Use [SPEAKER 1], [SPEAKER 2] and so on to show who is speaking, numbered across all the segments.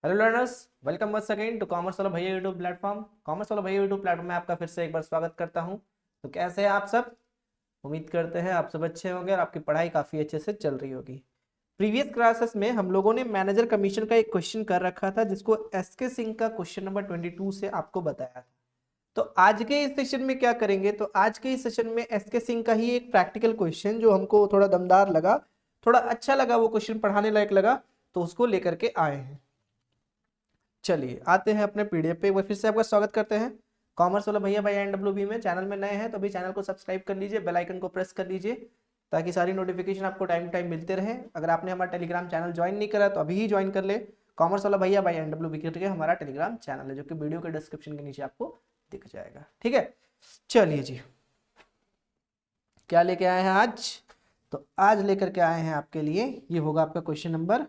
[SPEAKER 1] Hello learners, welcome once again to commerce वाला भैया YouTube platform. Commerce वाला भैया यूट्यूब प्लेटफॉर्म में आपका फिर से एक बार स्वागत करता हूं। तो कैसे हैं आप सब? उम्मीद करते हैं आप सब अच्छे होंगे और आपकी पढ़ाई काफ़ी अच्छे से चल रही होगी। प्रीवियस क्लासेस में हम लोगों ने मैनेजर कमीशन का एक क्वेश्चन कर रखा था, जिसको एस के सिंह का क्वेश्चन नंबर 22 से आपको बताया था। तो आज के इस सेशन में क्या करेंगे, तो आज के इस सेशन में एस के सिंह का ही एक प्रैक्टिकल क्वेश्चन जो हमको थोड़ा दमदार लगा, थोड़ा अच्छा लगा, वो क्वेश्चन पढ़ाने लायक लगा, तो उसको लेकर के आए हैं। चलिए आते हैं अपने पीडीएफ पे। एक बार फिर से आपका स्वागत करते हैं कॉमर्स वाला भैया भाई एनडब्ल्यूबी में। चैनल में नए हैं तो अभी चैनल को सब्सक्राइब कर लीजिए, बेल आइकन को प्रेस कर लीजिए ताकि सारी नोटिफिकेशन आपको टाइम टू टाइम मिलते रहे। अगर आपने हमारा टेलीग्राम चैनल ज्वाइन नहीं करा तो अभी ही ज्वाइन कर ले। कॉमर्स वाला भैया भाई एनडब्ल्यूबी करके हमारा टेलीग्राम चैनल है, जो कि वीडियो के डिस्क्रिप्शन के नीचे आपको दिख जाएगा। ठीक है, चलिए जी, क्या लेके आए हैं आज? तो आज लेकर के आए हैं आपके लिए, ये होगा आपका क्वेश्चन नंबर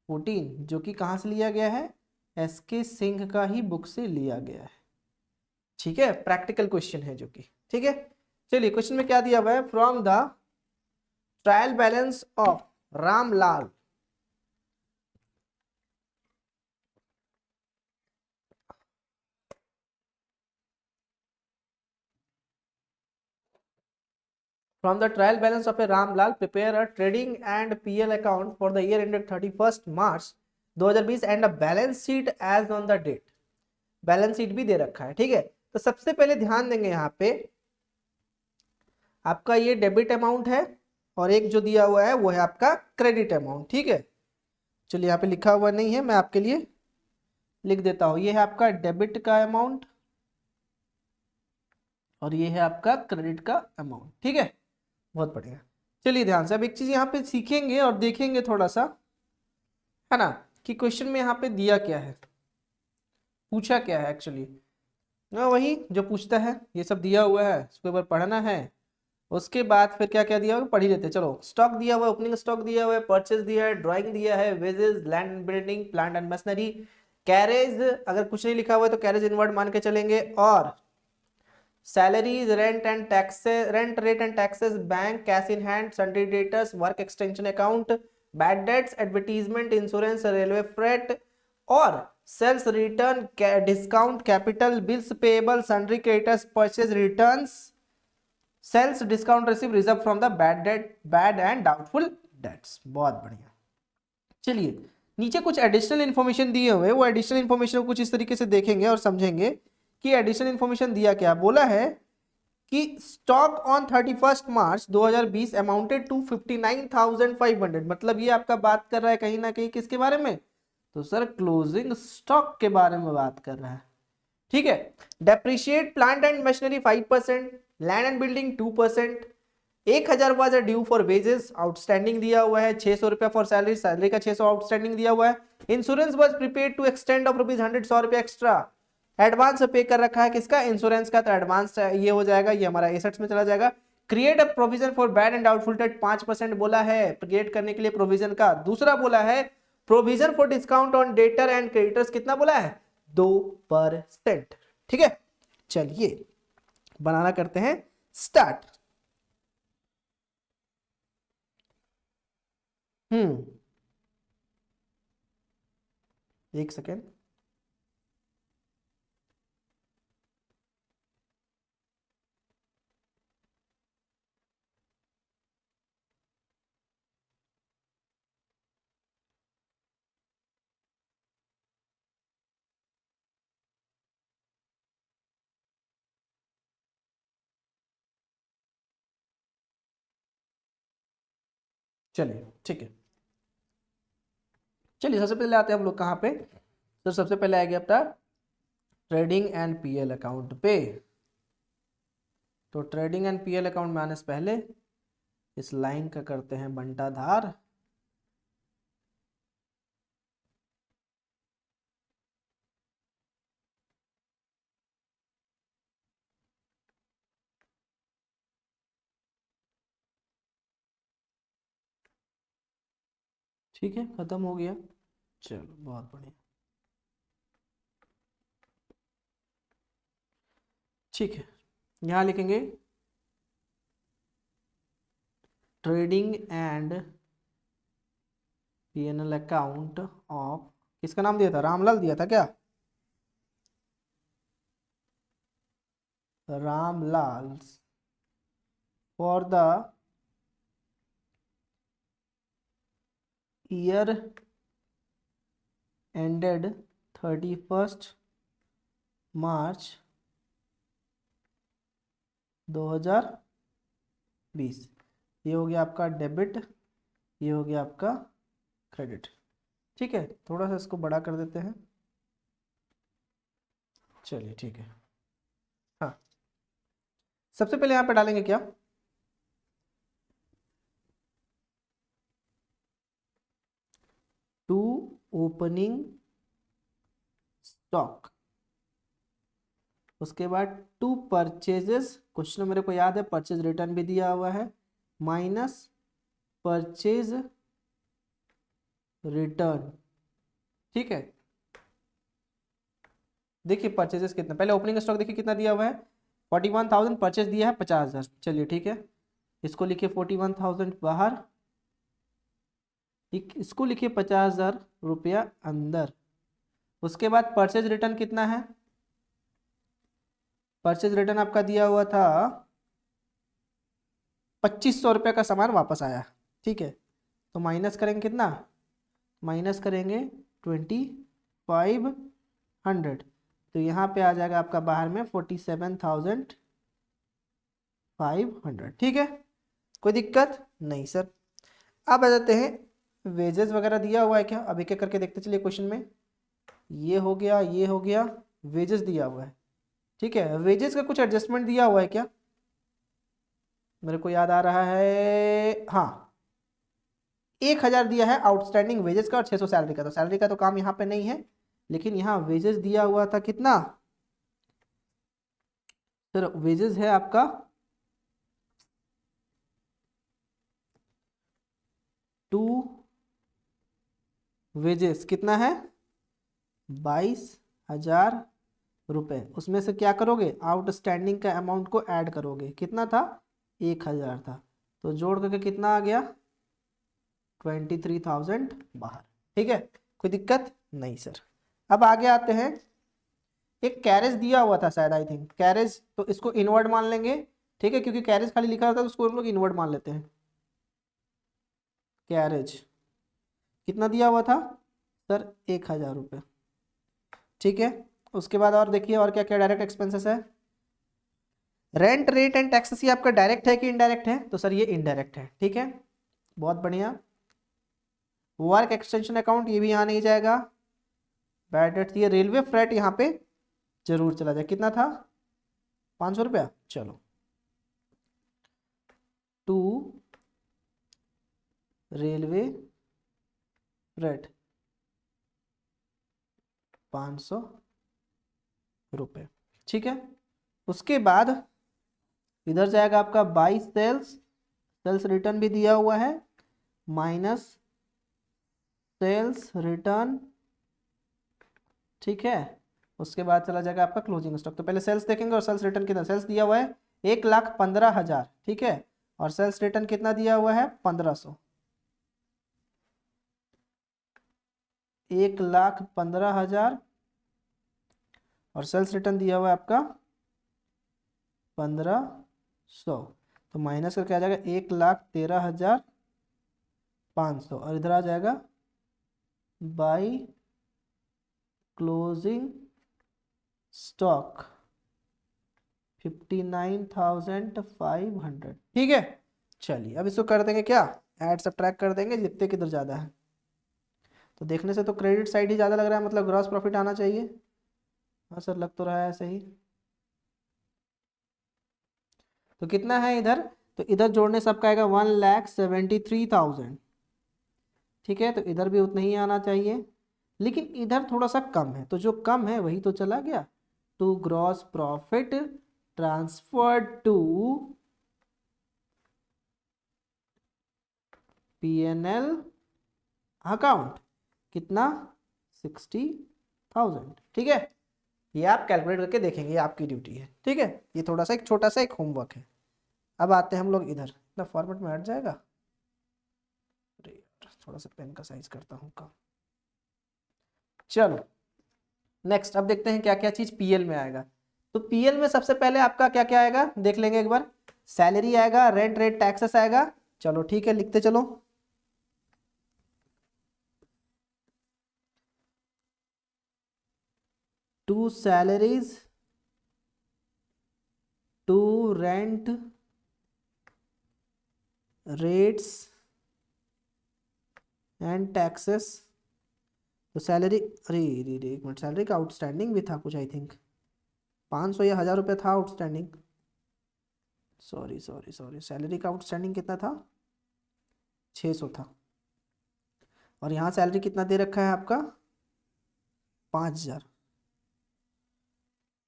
[SPEAKER 1] 14, जो कि कहाँ से लिया गया है? एस के सिंह का ही बुक से लिया गया है। ठीक है, प्रैक्टिकल क्वेश्चन है जो कि ठीक है। चलिए, क्वेश्चन में क्या दिया हुआ है? From the trial balance of Ramlal from the trial balance of a Ramlal, prepare a trading and PL account for the year ended 31st March 2020 and a balance sheet as on the date। Balance sheet भी दे रखा है। ठीक है, तो सबसे पहले ध्यान देंगे यहाँ पे, आपका ये डेबिट अमाउंट है और एक जो दिया हुआ है वो है आपका क्रेडिट अमाउंट। ठीक है, चलिए यहाँ पे लिखा हुआ नहीं है, मैं आपके लिए लिख देता हूँ। ये है आपका डेबिट का अमाउंट और ये है आपका क्रेडिट का अमाउंट। ठीक है, बहुत बढ़िया। चलिए ध्यान से अब एक चीज यहाँ पे सीखेंगे और देखेंगे थोड़ा सा, है ना, कि क्वेश्चन में यहाँ पे दिया क्या है, पूछा क्या है एक्चुअली। ना वही जो पूछता है, ये सब दिया हुआ है, इसको एक बार पढ़ना है। उसके बाद फिर क्या क्या दिया हुआ पढ़ ही लेते हैं। चलो, स्टॉक दिया हुआ है, ओपनिंग स्टॉक दिया हुआ है, परचेज दिया है, ड्राइंग दिया है, wages, land and building, plant and machinery, carriage अगर कुछ नहीं लिखा हुआ है तो कैरेज इनवर्ड मान के चलेंगे, और salaries, rent and taxes, rent rate and taxes, bank, cash in hand, sundry debtors, work extension account, bad debts, advertisement, insurance, railway freight और sales return, discount, capital, bills payable, sundry creditors, purchase returns, sales discount receive, reserve from the bad and doubtful debts. बहुत बढ़िया। चलिए, नीचे कुछ additional information दिए हुए, वो additional information को कुछ इस तरीके से देखेंगे और समझेंगे कि एडिशनल इन्फॉर्मेशन दिया क्या। बोला है कि stock on 31 March 2020 amounted to 59,500। मतलब ये आपका बात कर रहा है कहीं ना कहीं किसके बारे में? तो सर क्लोजिंग स्टॉक के बारे में बात कर रहा है। ठीक है, depreciate plant and machinery 5%, land and building 2%, 1,000 was due for wages, outstanding दिया हुआ है, 600 रुपया फॉर सैलरी, सैलरी का 600 आउटस्टैंडिंग दिया हुआ है, insurance was prepaid to extend of ₹100, 100 रुपया एक्स्ट्रा एडवांस पे कर रखा है। किसका? इंश्योरेंस का। तो एडवांस ये हो जाएगा, ये हमारा एसेट्स में चला जाएगा। Create a provision for bad and doubtful debt, 5% बोला है क्रिएट करने के लिए प्रोविजन का। दूसरा बोला है provision for discount on debtor and creditors, कितना बोला है? 2%। ठीक है, चलिए बनाना करते हैं स्टार्ट। हम्म, एक सेकेंड। चलिए ठीक है, चलिए सबसे पहले आते हैं हम लोग कहाँ पे। तो सबसे पहले आएगा अपना ट्रेडिंग एंड पीएल अकाउंट पे। तो ट्रेडिंग एंड पीएल अकाउंट में आने से पहले इस लाइन का करते हैं बंटाधार। ठीक है, खत्म हो गया। चलो बहुत बढ़िया। ठीक है, यहाँ लिखेंगे trading and PNL account of किसका नाम दिया था? रामलाल दिया था क्या? Ramlal for the year ended 31 March 2020। ये हो गया आपका डेबिट, ये हो गया आपका क्रेडिट। ठीक है, थोड़ा सा इसको बड़ा कर देते हैं। चलिए ठीक है। हाँ, सबसे पहले यहाँ पे डालेंगे क्या? टू ओपनिंग स्टॉक, उसके बाद टू परचेजेस, क्वेश्चन मेरे को याद है, परचेज रिटर्न भी दिया हुआ है, माइनस परचेज रिटर्न। ठीक है, देखिए परचेजेस कितना, पहले ओपनिंग स्टॉक देखिए कितना दिया हुआ है 41,000, परचेज दिया है 50,000। चलिए ठीक है, इसको लिखिए 41,000 बाहर, इसको लिखिए 50,000 रुपया अंदर। उसके बाद परचेज रिटर्न कितना है? परचेज रिटर्न आपका दिया हुआ था 2,500 रुपये का सामान वापस आया। ठीक है, तो माइनस करेंगे कितना? माइनस करेंगे 2,500, तो यहाँ पे आ जाएगा आपका बाहर में 47,500। ठीक है, कोई दिक्कत नहीं सर। अब आ जाते हैं, वेजेस वगैरह दिया हुआ है क्या? अब एक एक करके देखते चलिए क्वेश्चन में। ये हो गया, ये हो गया, वेजेस दिया हुआ है। ठीक है, वेजेस का कुछ एडजस्टमेंट दिया हुआ है क्या? मेरे को याद आ रहा है, हाँ, 1,000 दिया है आउटस्टैंडिंग वेजेस का और 600 सैलरी का। तो सैलरी का तो काम यहाँ पे नहीं है, लेकिन यहाँ वेजेस दिया हुआ था कितना सर? वेजेस है आपका 2, वेजेस कितना है 22,000 रुपए। उसमें से क्या करोगे? आउटस्टैंडिंग का अमाउंट को ऐड करोगे, कितना था? 1,000 था, तो जोड़ करके कितना आ गया? 23,000 बाहर। ठीक है, कोई दिक्कत नहीं सर। अब आगे आते हैं, एक कैरेज दिया हुआ था शायद, आई थिंक कैरेज, तो इसको इनवर्ड मान लेंगे। ठीक है, क्योंकि कैरेज खाली लिखा होता है तो उसको हम लोग इनवर्ड मान लेते हैं। कैरेज कितना दिया हुआ था सर? 1,000 रुपये। ठीक है, उसके बाद और देखिए और क्या क्या डायरेक्ट एक्सपेंसेस है। रेंट, रेट एंड टैक्सेस, ये आपका डायरेक्ट है कि इनडायरेक्ट है? तो सर ये इनडायरेक्ट है। ठीक है, बहुत बढ़िया। वर्क एक्सटेंशन अकाउंट, ये भी यहाँ नहीं जाएगा। बैड डेट्स, ये रेलवे फ्रेट यहाँ पे जरूर चला जाए। कितना था? 500 रुपया। चलो, टू रेलवे फ्रेट 500 रुपये। ठीक है, उसके बाद इधर जाएगा आपका बाई सेल्स, सेल्स रिटर्न भी दिया हुआ है, माइनस सेल्स रिटर्न। ठीक है, उसके बाद चला जाएगा आपका क्लोजिंग स्टॉक। तो पहले सेल्स देखेंगे, और सेल्स रिटर्न कितना? सेल्स दिया हुआ है 1,15,000। ठीक है, और सेल्स रिटर्न कितना दिया हुआ है? 1,500। 1,15,000 और सेल्स रिटर्न दिया हुआ है आपका 1,500, तो माइनस करके आ जाएगा 1,13,500, और इधर आ जाएगा बाई क्लोजिंग स्टॉक 59,500। ठीक है, चलिए अब इसको कर देंगे क्या? ऐड सब्ट्रैक्ट कर देंगे, जितने किधर ज़्यादा है। तो देखने से तो क्रेडिट साइड ही ज़्यादा लग रहा है, मतलब ग्रॉस प्रॉफिट आना चाहिए। हाँ सर, लग तो रहा है ऐसे ही। तो कितना है इधर? तो इधर जोड़ने सबका आएगा 1,73,000। ठीक है, तो इधर भी उतना ही आना चाहिए, लेकिन इधर थोड़ा सा कम है, तो जो कम है वही तो चला गया। To gross profit transferred to P&L account, कितना? 60,000। ठीक है, ये आप कैलकुलेट करके देखेंगे, ये आपकी ड्यूटी है। ठीक है, ये थोड़ा सा एक छोटा सा एक होमवर्क है। अब आते हैं हम लोग इधर, इतना फॉर्मेट में हट जाएगा। अरे यार, थोड़ा सा पेन का साइज करता हूँ कम। चलो नेक्स्ट अब देखते हैं क्या क्या चीज पीएल में आएगा। तो पीएल में सबसे पहले आपका क्या क्या आएगा देख लेंगे एक बार। सैलरी आएगा, रेंट रेट टैक्सेस आएगा। चलो ठीक है लिखते चलो। To salaries, to rent rates and taxes. तो सैलरी, अरे अरे अरे, एक मिनट, सैलरी का आउटस्टैंडिंग भी था कुछ आई थिंक 500 या 1000 रुपये था outstanding. Sorry sorry sorry, salary का आउटस्टैंडिंग कितना था, 600 था। और यहाँ सैलरी कितना दे रखा है आपका, 5000।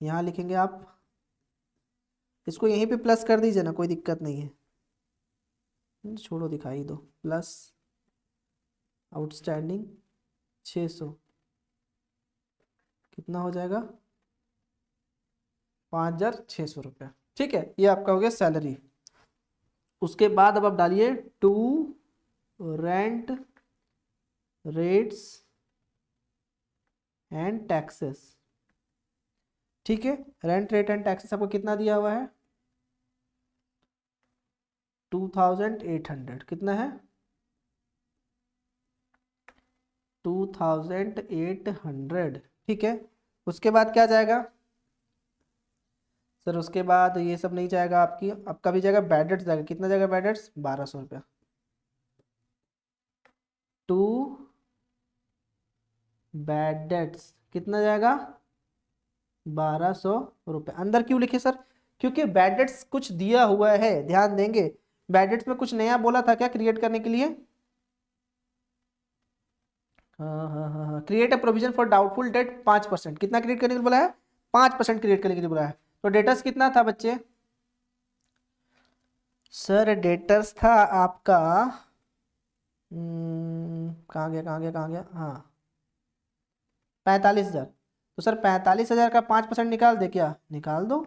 [SPEAKER 1] यहाँ लिखेंगे आप, इसको यहीं पे प्लस कर दीजिए ना, कोई दिक्कत नहीं है। छोड़ो दिखाई दो, प्लस आउटस्टैंडिंग 600 कितना हो जाएगा, 5600 रुपया। ठीक है, ये आपका हो गया सैलरी। उसके बाद अब आप डालिए to rent rates and taxes. ठीक है, रेंट रेट एंड टैक्सेस आपको कितना दिया हुआ है, 2800। कितना है, 2800। ठीक है, उसके बाद क्या जाएगा सर, उसके बाद ये सब नहीं जाएगा आपकी, आपका भी जाएगा बैड डेट्स जाएगा। कितना जाएगा बैड डेट्स, 1200 रुपया। टू बैड डेट्स कितना जाएगा, 1200 रुपये। अंदर क्यों लिखे सर, क्योंकि बैड डेट्स कुछ दिया हुआ है, ध्यान देंगे। बैड डेट्स में कुछ नया बोला था क्या क्रिएट करने के लिए, हाँ हाँ हाँ हाँ, create a provision for doubtful debt 5%। कितना क्रिएट करने के लिए बोला है, 5% क्रिएट करने के लिए बोला है। तो डेटर्स कितना था बच्चे, सर डेटर्स था आपका, कहाँ गया कहाँ गया कहाँ गया, हाँ 45,000। तो सर 45,000 का 5% निकाल दे क्या, निकाल दो।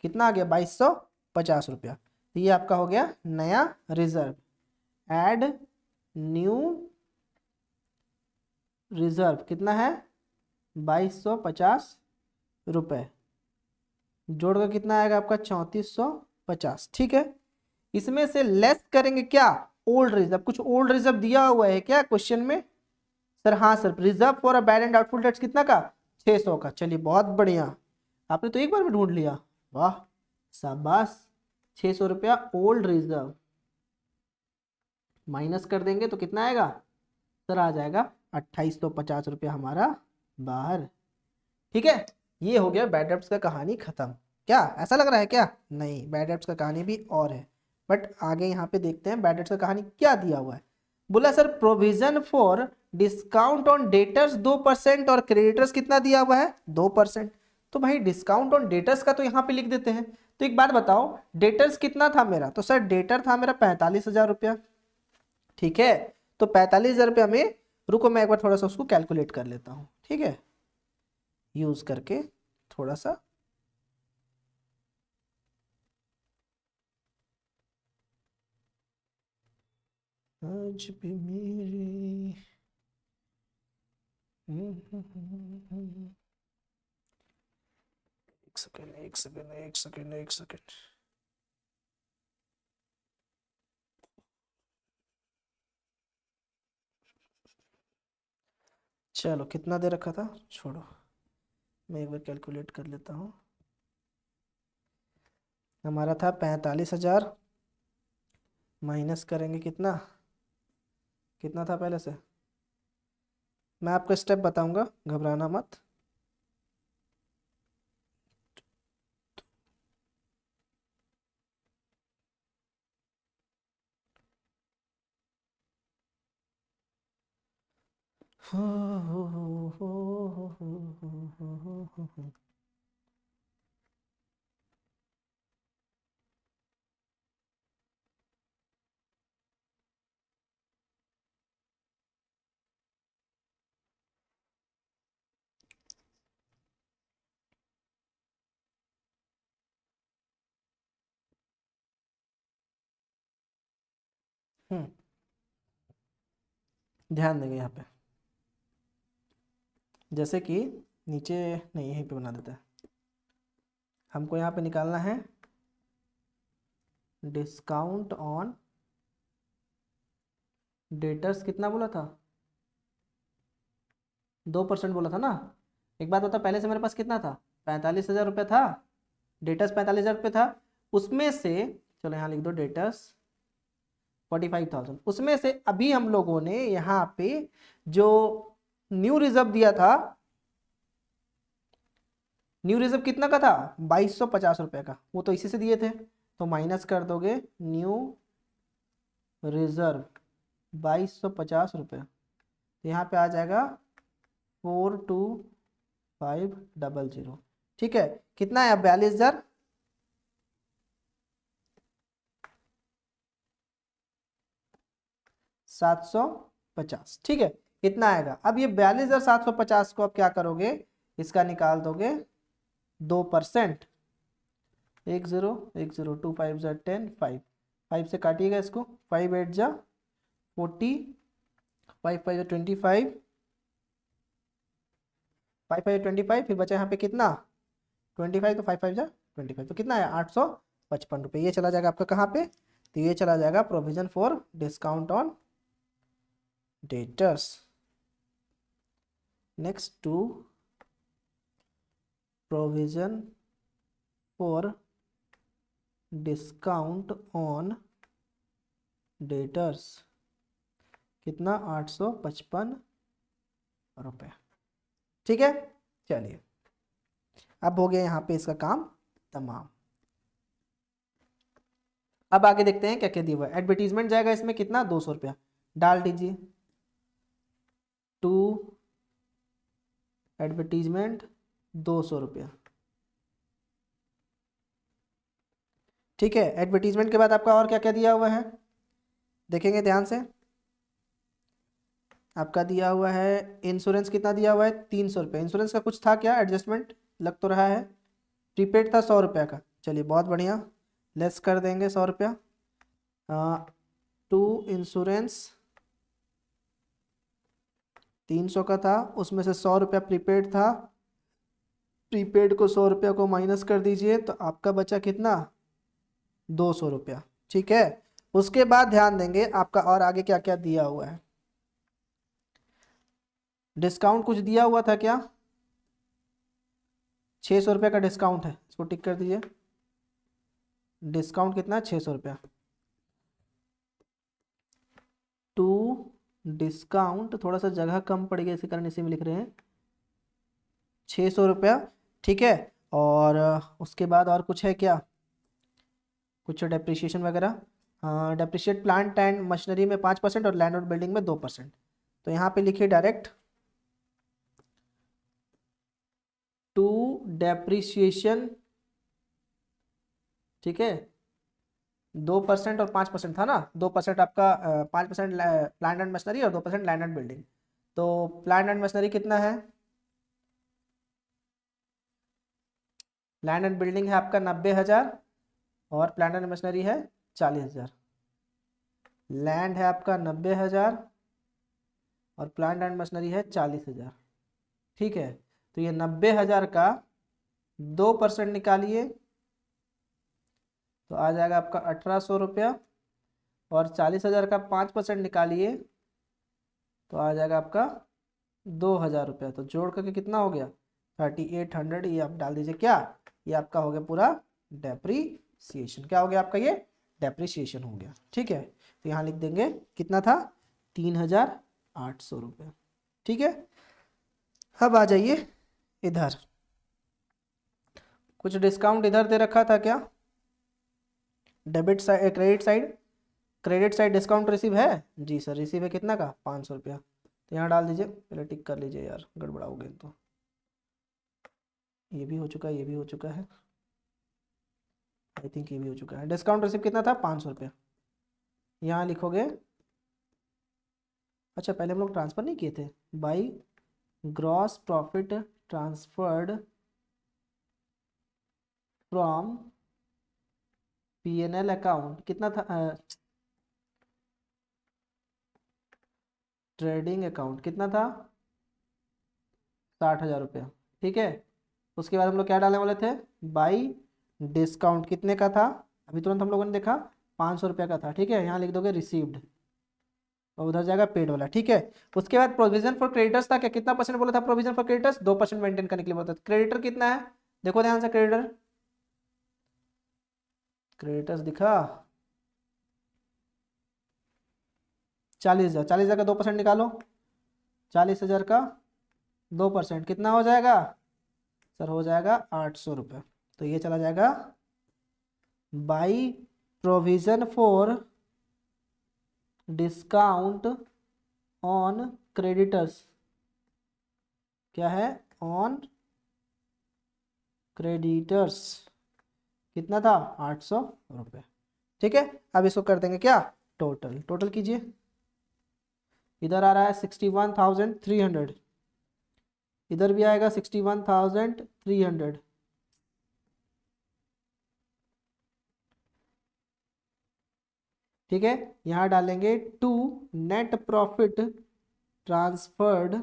[SPEAKER 1] कितना आ गया, 2250 रुपया। ये आपका हो गया नया रिजर्व। एड न्यू रिजर्व कितना है, 2250 रुपये। जोड़ का कितना आएगा आपका, 3450। ठीक है, इसमें से लेस करेंगे क्या, ओल्ड रिजर्व। कुछ ओल्ड रिजर्व दिया हुआ है क्या क्वेश्चन में, सर हाँ sir, reserve for a bad and doubtful dates कितना का, 600 का। चलिए बहुत बढ़िया, आपने तो एक बार में ढूंढ लिया, वाह शाबाश। 600 रुपया ओल्ड रिजर्व माइनस कर देंगे तो कितना आएगा सर, आ जाएगा 2850 रुपया हमारा बाहर। ठीक है, ये हो गया बैड डेब्ट्स का कहानी खत्म। क्या ऐसा लग रहा है क्या, नहीं, बैड डेब्ट्स का कहानी भी और है। बट आगे यहाँ पे देखते हैं बैड डेब्ट्स का कहानी क्या दिया हुआ है। बोला sir provision for discount on debtors 2% और क्रेडिटर्स कितना दिया हुआ है, 2%। तो भाई डिस्काउंट ऑन डेटर्स का तो यहाँ पे लिख देते हैं। तो एक बात बताओ, डेटर्स कितना था मेरा, तो सर डेटर था मेरा 45,000 रुपया। ठीक है, तो 45,000 रुपया में, रुको मैं एक बार थोड़ा सा उसको कैलकुलेट कर लेता हूँ, ठीक है, यूज करके थोड़ा सा। आज भी मेरी, एक सेकेंड एक सेकेंड एक सेकेंड एक सेकेंड। चलो कितना दे रखा था, छोड़ो, मैं एक बार कैलकुलेट कर लेता हूँ। हमारा था 45,000, माइनस करेंगे कितना, कितना था पहले से, मैं आपको स्टेप बताऊंगा, घबराना मत। ध्यान देंगे यहाँ पे, जैसे कि नीचे नहीं, यहीं पे बना देते हैं। हमको यहाँ पे निकालना है डिस्काउंट ऑन डेटर्स, कितना बोला था, 2% बोला था ना। एक बात बता, पहले से मेरे पास कितना था, 45,000 रुपये था, डेटर्स 45,000 रुपये था, उसमें से चलो यहाँ लिख दो डेटर्स 45,000, उसमें से अभी हम लोगों ने यहाँ पे जो न्यू रिजर्व दिया था, न्यू रिजर्व कितना का था, 2250 रुपये का, वो तो इसी से दिए थे, तो माइनस कर दोगे न्यू रिजर्व 2250 रुपये, तो यहाँ पे आ जाएगा 42500। ठीक है, कितना है, 42,000 750। ठीक है, कितना आएगा, अब ये 42,750 को अब क्या करोगे, इसका निकाल दोगे 2%, 10 10 2 5 जा 10, 5 5 से काटिएगा इसको, 5 8 जा 40, 5 5 जा 25, 5 5 25, फिर बचा यहाँ पे कितना 25, तो 5 5 जा 25, तो कितना है 855 रुपये। ये चला जाएगा आपका कहाँ पे, तो ये चला जाएगा provision for discount on debtors. Next to provision for discount on debtors, कितना 855 रुपये। ठीक है, चलिए अब हो गया यहाँ पे इसका काम तमाम। अब आगे देखते हैं क्या क्या दिया हुआ है। एडवर्टीजमेंट जाएगा इसमें कितना, 200 रुपया डाल दीजिए, टू एडवर्टीजमेंट 200 रुपया। ठीक है, एडवर्टीजमेंट के बाद आपका और क्या क्या दिया हुआ है, देखेंगे ध्यान से। आपका दिया हुआ है इंश्योरेंस, कितना दिया हुआ है 300 रुपये। इंश्योरेंस का कुछ था क्या एडजस्टमेंट, लग तो रहा है, प्रीपेड था 100 रुपया का, चलिए बहुत बढ़िया, लेस कर देंगे 100 रुपया। टू इंश्योरेंस 300 का था, उसमें से 100 रुपया प्रीपेड था, प्रीपेड को 100 रुपया को माइनस कर दीजिए, तो आपका बचा कितना 200 रुपया। ठीक है, उसके बाद ध्यान देंगे आपका और आगे क्या क्या दिया हुआ है। डिस्काउंट कुछ दिया हुआ था क्या, 600 रुपये का डिस्काउंट है, इसको टिक कर दीजिए। डिस्काउंट कितना है 600 रुपया। टू डिस्काउंट, थोड़ा सा जगह कम पड़ गया इसी कारण इसी में लिख रहे हैं 600 रुपया। ठीक है, और उसके बाद और कुछ है क्या, कुछ डेप्रिसिएशन वगैरह, डेप्रिशिएट प्लांट एंड मशीनरी में 5% और लैंड और बिल्डिंग में 2%। तो यहाँ पे लिखिए डायरेक्ट टू डेप्रिसिएशन। ठीक है, 2% और 5% था ना, 2% आपका 5% प्लांट एंड मशीनरी और 2% लैंड एंड बिल्डिंग। तो प्लांट एंड मशीनरी कितना है, लैंड एंड बिल्डिंग है आपका 90,000 और प्लांट एंड मशीनरी है 40,000। लैंड है आपका 90,000 और प्लांट एंड मशीनरी है 40,000। ठीक है, तो ये 90,000 का 2% निकालिए, तो आ जाएगा आपका 1,800 रुपया, और 40,000 का 5% निकालिए, तो आ जाएगा आपका 2,000 रुपया। तो जोड़ करके कितना हो गया 3800, ये आप डाल दीजिए क्या, ये आपका हो गया पूरा डेप्रीसिएशन। क्या हो गया आपका, ये डेप्रीसिएशन हो गया। ठीक है, तो यहाँ लिख देंगे कितना था 3,800 रुपये। ठीक है, अब आ जाइए इधर, कुछ डिस्काउंट इधर दे रखा था क्या, debit side credit side, credit side discount receive है जी सर, रिसीव है कितना का 500 रुपया। तो यहाँ डाल दीजिए, पहले टिक कर लीजिए यार, गड़बड़ाओगे तो। ये भी हो चुका है, ये भी हो चुका है, आई थिंक ये भी हो चुका है। डिस्काउंट रिसीव कितना था 500 रुपया, यहाँ लिखोगे। अच्छा, पहले हम लोग ट्रांसफ़र नहीं किए थे, by gross profit transferred from PNL account, कितना था ट्रेडिंग अकाउंट कितना था, 60,000 रुपया, ठीक है। उसके बाद हम लोग क्या डालने वाले थे, बाई डिस्काउंट कितने का था, अभी तुरंत हम लोगों ने देखा 500 रुपया का था, ठीक है। यहाँ लिख दोगे रिसीव्ड और उधर जाएगा पेड वाला, ठीक है। उसके बाद प्रोविजन फॉर क्रेडिटर्स था क्या, कितना परसेंट बोला था प्रोविजन फॉर क्रेडिटर्स, 2% मेंटेन करने के लिए बोला था। क्रेडिटर कितना है, देखो ध्यान से, क्रेडिटर क्रेडिटर्स दिखा 40,000, 40,000 का 2% निकालो, 40,000 का 2% कितना हो जाएगा सर, हो जाएगा 800 रुपये। तो ये चला जाएगा by provision for discount on creditors, क्या है, ऑन क्रेडिटर्स कितना था, 800 रुपये, ठीक है। अब इसको कर देंगे क्या, टोटल, टोटल कीजिए। इधर आ रहा है 61,300, इधर भी आएगा 61,300, ठीक है। यहाँ डालेंगे to net profit transferred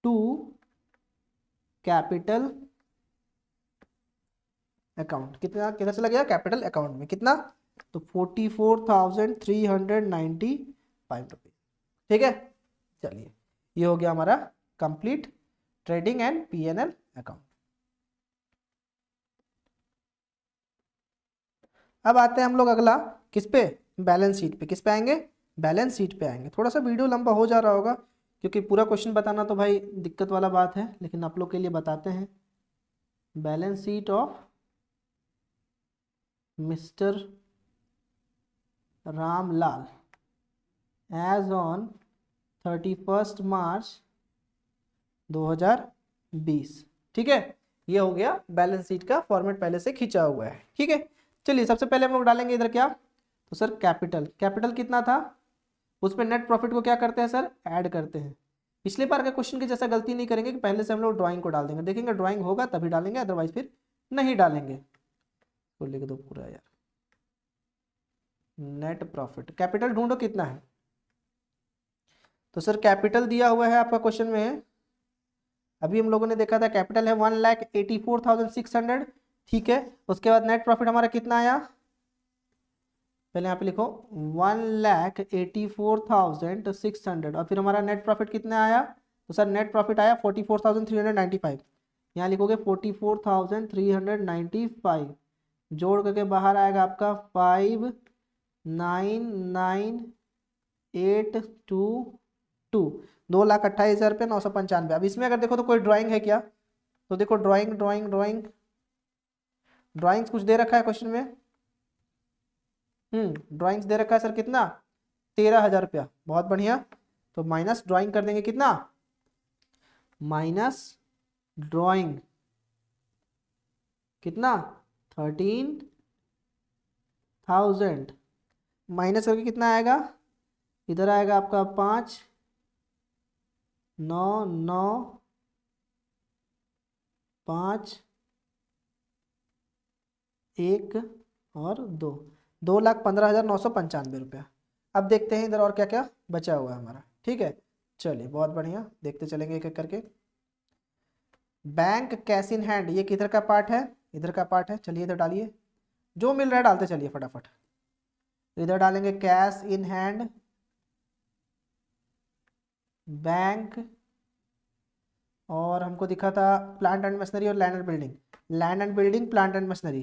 [SPEAKER 1] to capital account, कितना किधर चला गया, कैपिटल अकाउंट में, कितना, तो 44,395 रुपीज, ठीक है। चलिए, ये हो गया हमारा complete trading and PNL account. अब आते हैं हम लोग अगला किस पे, बैलेंस शीट पे। किस पे आएंगे, बैलेंस शीट पे आएंगे। थोड़ा सा वीडियो लंबा हो जा रहा होगा क्योंकि पूरा क्वेश्चन बताना तो भाई दिक्कत वाला बात है, लेकिन आप लोग के लिए बताते हैं। Balance sheet of mister Ramlal as on 31 March 2020, ठीक है। ये हो गया बैलेंस शीट का फॉर्मेट, पहले से खींचा हुआ है, ठीक है। चलिए, सबसे पहले हम लोग डालेंगे इधर क्या, तो सर कैपिटल, कैपिटल कितना था, उसमें नेट प्रॉफिट को क्या करते हैं सर, ऐड करते हैं। पिछले बार के क्वेश्चन की जैसा गलती नहीं करेंगे कि पहले से हम लोग ड्राइंग को डाल देंगे, देखेंगे ड्राइंग होगा तभी डालेंगे, अदरवाइज फिर नहीं डालेंगे। तो लिख दो पूरा यार, नेट प्रॉफिट, कैपिटल ढूंढो कितना है, तो सर कैपिटल दिया हुआ है आपका क्वेश्चन में, अभी हम लोगों ने देखा था कैपिटल है 1,84,600, ठीक है। उसके बाद नेट प्रॉफिट हमारा कितना आया, पहले यहाँ पे लिखो 1,84,600, और फिर हमारा नेट प्रॉफिट कितना आया, तो सर नेट प्रॉफिट आया 44,395, यहाँ लिखोगे 44,395, जोड़ करके बाहर आएगा आपका 5,99,822, 2,28,995। अब इसमें अगर देखो तो कोई ड्राइंग है क्या, तो देखो ड्राइंग ड्राइंग ड्राइंग ड्राइंग्स कुछ दे रखा है क्वेश्चन में, ड्राइंग्स दे रखा है सर, कितना, 13,000 रुपया, बहुत बढ़िया। तो माइनस ड्राइंग कर देंगे कितना, माइनस ड्राइंग कितना, 13,000, माइनस करके कितना आएगा, इधर आएगा आपका 5,9,9,5,1 और 2,15,995 रुपया। अब देखते हैं इधर और क्या क्या बचा हुआ है हमारा, ठीक है। चलिए, बहुत बढ़िया, देखते चलेंगे एक एक करके। बैंक कैश इन हैंड, ये किधर का पार्ट है, इधर का पार्ट है, चलिए इधर डालिए, जो मिल रहा है डालते चलिए फटाफट। इधर डालेंगे कैश इन हैंड बैंक, और हमको दिखा था प्लांट एंड मशीनरी और land and building, land and building, plant and machinery,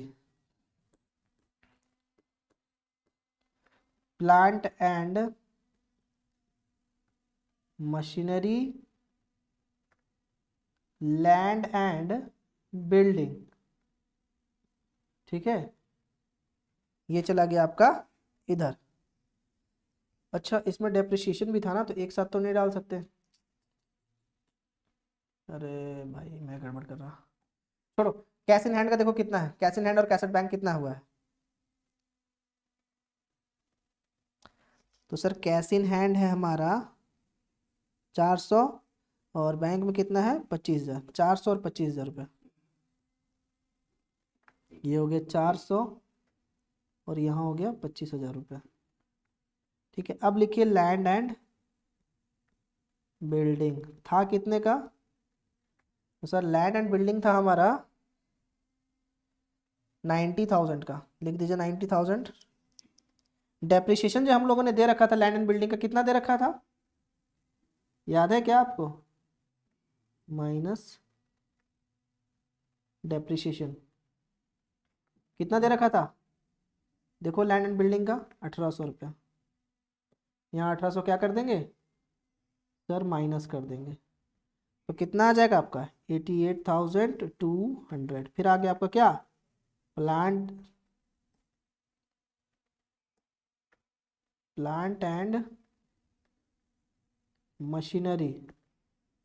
[SPEAKER 1] plant and machinery, land and building, ठीक है। ये चला गया आपका इधर। अच्छा, इसमें डेप्रिसिएशन भी था ना, तो एक साथ तो नहीं डाल सकते, अरे भाई मैं गड़बड़ कर रहा, छोड़ो। कैश इन हैंड का देखो कितना है, कैश इन हैंड और कैसेट बैंक कितना हुआ है, तो सर कैश इन हैंड है हमारा 400, और बैंक में कितना है 25,000, 400 और 25,000 रुपये, ये हो गया 400 और यहाँ हो गया 25,000 रुपये, ठीक है, अब लिखिए लैंड एंड बिल्डिंग था कितने का? तो सर लैंड एंड बिल्डिंग था हमारा 90,000 का, लिख दीजिए 90,000। डेप्रिसिएशन जो हम लोगों ने दे रखा था लैंड एंड बिल्डिंग का कितना दे रखा था, याद है क्या आपको? माइनस डेप्रिसिएशन कितना दे रखा था? देखो लैंड एंड बिल्डिंग का 1800 रुपया, यहाँ 1800 क्या कर देंगे सर, माइनस कर देंगे, तो कितना आ जाएगा आपका 88,200। फिर आ गया आपका क्या, प्लांट एंड मशीनरी,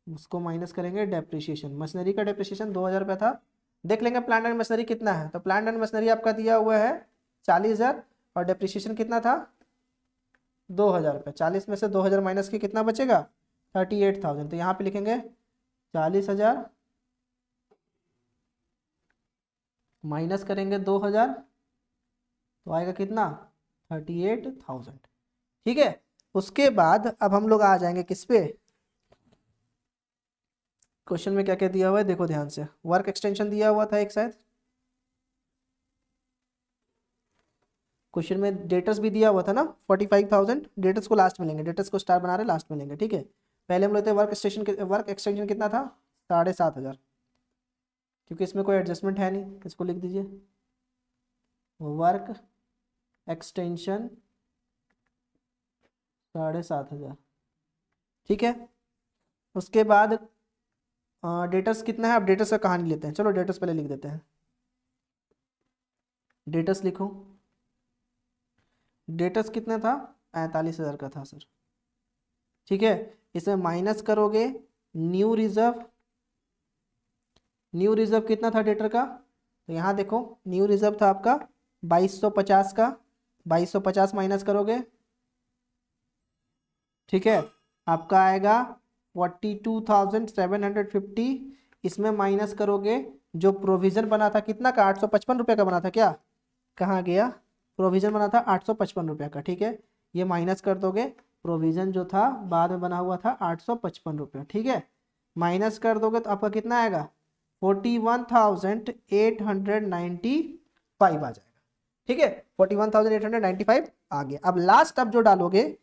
[SPEAKER 1] उसको माइनस करेंगे डेप्रिसिएशन। मशीनरी का डेप्रिसिएशन 2000 रुपया था, देख लेंगे प्लांट एंड मशीनरी कितना है। तो प्लांट एंड मशीनरी आपका दिया हुआ है 40,000 और डेप्रिसिएशन कितना था 2000 रुपये। 40 में से 2000 माइनस के कितना बचेगा 38,000। तो यहाँ पे लिखेंगे 40,000 माइनस करेंगे 2000 तो आएगा कितना 38,000। ठीक है, उसके बाद अब हम लोग आ जाएंगे किस पे, क्वेश्चन में क्या क्या दिया हुआ है देखो ध्यान से। वर्क एक्सटेंशन दिया हुआ था एक शायद, क्वेश्चन में डेटर्स भी दिया हुआ था ना 45,000। डेटर्स को लास्ट में लेंगे, डेटर्स को स्टार बना रहे लास्ट में लेंगे। ठीक है, पहले हम लेते हैं वर्क एक्सटेंशन कितना था 7,500, क्योंकि इसमें कोई एडजस्टमेंट है नहीं, इसको लिख दीजिए वर्क एक्सटेंशन 7,500। ठीक है, उसके बाद डेटर्स कितना है, अब डेटर्स का कहानी लेते हैं। चलो डेटर्स पहले लिख देते हैं, डेटर्स लिखो। डेटर्स कितना था 45,000 का था सर। ठीक है, इसमें माइनस करोगे न्यू रिजर्व। न्यू रिजर्व कितना था डेटर का, तो यहाँ देखो न्यू रिजर्व था आपका 2250 का, 2250 माइनस करोगे, ठीक है, आपका आएगा 42,750। इसमें माइनस करोगे जो प्रोविजन बना था कितना का 855 रुपये का बना था क्या, कहाँ गया, प्रोविजन बना था 855 रुपये का। ठीक है, ये माइनस कर दोगे, प्रोविजन जो था बाद में बना हुआ था 855 रुपये। ठीक है, माइनस कर दोगे तो आपका कितना आएगा 41,895 आ जाएगा। ठीक है, 41,895 आ गया। अब लास्ट अब जो डालोगे,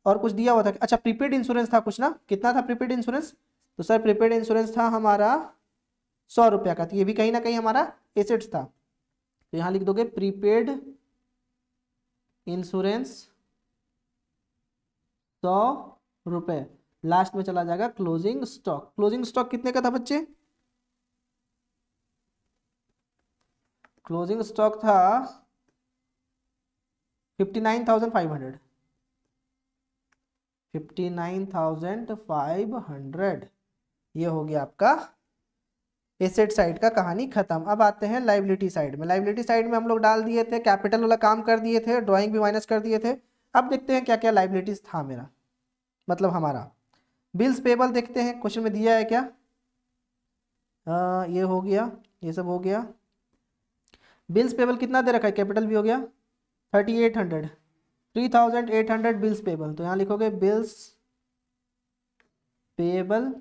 [SPEAKER 1] और कुछ दिया हुआ था अच्छा प्रीपेड इंश्योरेंस था कुछ ना, कितना था प्रीपेड इंश्योरेंस, तो सर प्रीपेड इंश्योरेंस था हमारा 100 रुपया का, तो ये भी कहीं ना कहीं हमारा एसेट्स था। तो यहां लिख दोगे प्रीपेड इंश्योरेंस 100 रुपए, लास्ट में चला जाएगा क्लोजिंग स्टॉक। क्लोजिंग स्टॉक कितने का था बच्चे, क्लोजिंग स्टॉक था 59,500, 59,500। ये हो गया आपका एसेट साइड का कहानी खत्म। अब आते हैं लाइबिलिटी साइड में। लाइबिलिटी साइड में हम लोग डाल दिए थे, कैपिटल वाला काम कर दिए थे, ड्राइंग भी माइनस कर दिए थे। अब देखते हैं क्या क्या लाइबिलिटीज था मेरा, मतलब हमारा बिल्स पेबल देखते हैं, क्वेश्चन में दिया है क्या, ये हो गया, ये सब हो गया। बिल्स पेबल कितना दे रखा है, कैपिटल भी हो गया 3800, 3,800 बिल्स पेबल। तो यहाँ लिखोगे बिल्स पेबल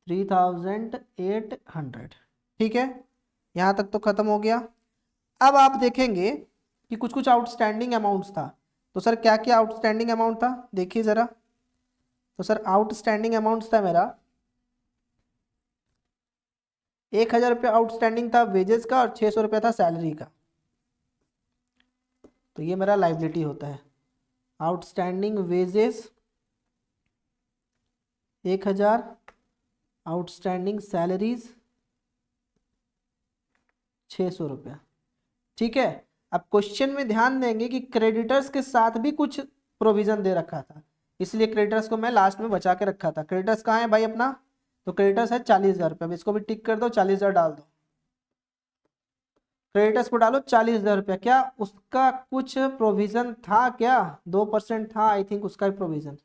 [SPEAKER 1] 3,800। ठीक है, यहाँ तक तो खत्म हो गया। अब आप देखेंगे कि कुछ कुछ आउटस्टैंडिंग अमाउंट्स था। तो सर क्या क्या आउटस्टैंडिंग अमाउंट था देखिए ज़रा। तो सर आउटस्टैंडिंग अमाउंट्स था मेरा 1,000 रुपया आउटस्टैंडिंग था वेजेस का और 600 रुपया था सैलरी का। तो ये मेरा लाइबिलिटी होता है, आउटस्टैंडिंग वेजेस 1,000, आउटस्टैंडिंग सैलरीज 600 रुपया। ठीक है, अब क्वेश्चन में ध्यान देंगे कि क्रेडिटर्स के साथ भी कुछ प्रोविजन दे रखा था, इसलिए क्रेडिटर्स को मैं लास्ट में बचा के रखा था। क्रेडिटर्स कहाँ है भाई अपना, तो क्रेडिटर्स है 40,000 रुपये, अब इसको भी टिक कर दो, 40,000 डाल दो, क्रेडिटर्स को डालो 40,000 रुपया। क्या उसका कुछ प्रोविजन था क्या, 2% था आई थिंक उसका भी प्रोविजन,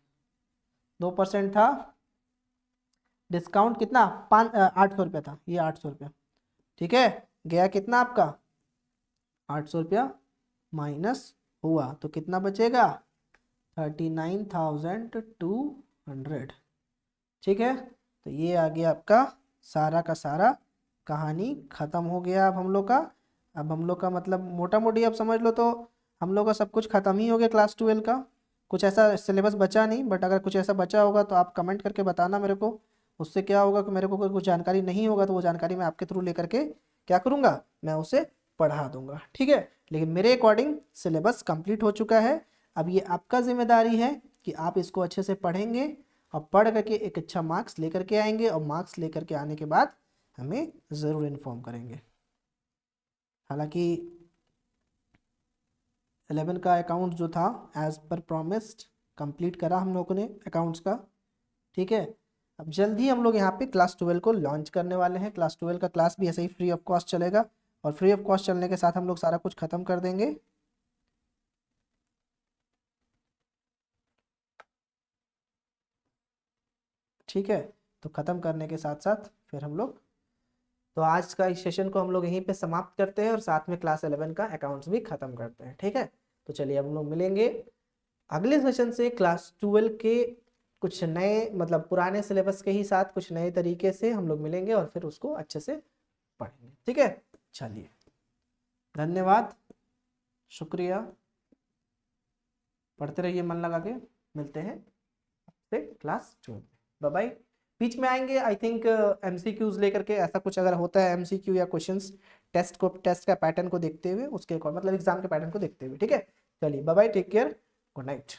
[SPEAKER 1] 2% था। डिस्काउंट कितना 800 रुपया था, ये 800 रुपया। ठीक है, गया कितना आपका 800 रुपया माइनस हुआ तो कितना बचेगा 39,200। ठीक है, तो ये आ गया आपका सारा का सारा कहानी ख़त्म हो गया अब हम लोग का। अब हम लोग का मतलब मोटा मोटी अब समझ लो तो हम लोग का सब कुछ ख़त्म ही हो गया क्लास 12 का। कुछ ऐसा सिलेबस बचा नहीं, बट अगर कुछ ऐसा बचा होगा तो आप कमेंट करके बताना मेरे को। उससे क्या होगा कि मेरे को कोई कुछ जानकारी नहीं होगा तो वो जानकारी मैं आपके थ्रू लेकर के क्या करूँगा, मैं उसे पढ़ा दूंगा। ठीक है, लेकिन मेरे अकॉर्डिंग सिलेबस कंप्लीट हो चुका है। अब ये आपका जिम्मेदारी है कि आप इसको अच्छे से पढ़ेंगे और पढ़ करके एक अच्छा मार्क्स लेकर के आएंगे, और मार्क्स लेकर के आने के बाद हमें ज़रूर इन्फॉर्म करेंगे। हालांकि 11 का अकाउंट जो था एज पर प्रॉमिस्ड कंप्लीट करा हम लोगों ने अकाउंट्स का। ठीक है, अब जल्द ही हम लोग यहाँ पे क्लास 12 को लॉन्च करने वाले हैं। क्लास 12 का क्लास भी ऐसे ही फ्री ऑफ कॉस्ट चलेगा, और फ्री ऑफ कॉस्ट चलने के साथ हम लोग सारा कुछ ख़त्म कर देंगे। ठीक है, तो ख़त्म करने के साथ साथ फिर हम लोग, तो आज का इस सेशन को हम लोग यहीं पे समाप्त करते हैं और साथ में क्लास 11 का अकाउंट्स भी ख़त्म करते हैं। ठीक है, तो चलिए अब हम लोग मिलेंगे अगले सेशन से क्लास 12 के कुछ नए मतलब पुराने सिलेबस के ही साथ कुछ नए तरीके से हम लोग मिलेंगे और फिर उसको अच्छे से पढ़ेंगे। ठीक है, चलिए, धन्यवाद, शुक्रिया, पढ़ते रहिए मन लगा के। मिलते हैं से क्लास 12। Bye bye. बीच में आएंगे आई थिंक एमसीक्यूज लेकर के, ऐसा कुछ अगर होता है एमसीक्यू या क्वेश्चंस टेस्ट का पैटर्न को देखते हुए, उसके मतलब एग्जाम के पैटर्न को देखते हुए। ठीक है, चलिए bye bye, take care, good night.